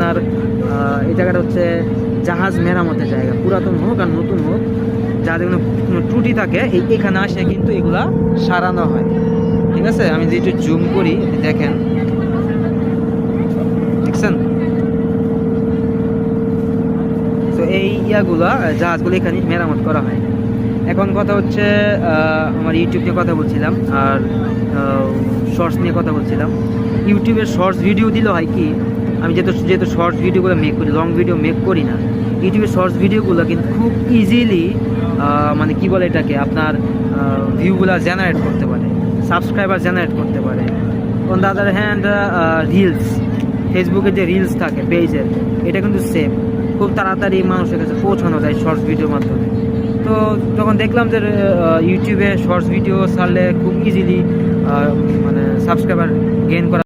আপনার এই জায়গাটা হচ্ছে জাহাজ মেরামতের জায়গা, পুরাতন হোক আর নতুন হোক, যাদের কোনো ত্রুটি থাকে এখানে আসে কিন্তু এগুলা সারানো হয়। ঠিক আছে, আমি যদি একটু জুম করি দেখেন, দেখছেন? তো এই ইয়াগুলা জাহাজগুলো এখানে মেরামত করা হয়। এখন কথা হচ্ছে আমার ইউটিউব নিয়ে কথা বলছিলাম আর শর্টস নিয়ে কথা বলছিলাম। ইউটিউবের শর্টস ভিডিও দিলে হয় কি, আমি যেহেতু শর্টস ভিডিওগুলো মেক করি, লং ভিডিও মেক করি না, ইউটিউবের শর্টস ভিডিওগুলো কিন্তু খুব ইজিলি মানে কি বলে এটাকে, আপনার ভিউগুলো জেনারেট করতে পারে, সাবস্ক্রাইবার জেনারেট করতে পারে। On the other hand reels, ফেসবুকে যে রিলস থাকে পেজের, এটা কিন্তু সেম, খুব তাড়াতাড়ি মানুষের কাছে পৌঁছানো যায় শর্টস ভিডিওর মাধ্যমে। তো যখন দেখলাম যে ইউটিউবে শর্টস ভিডিও ছাড়লে খুব ইজিলি মানে সাবস্ক্রাইবার গেইন করা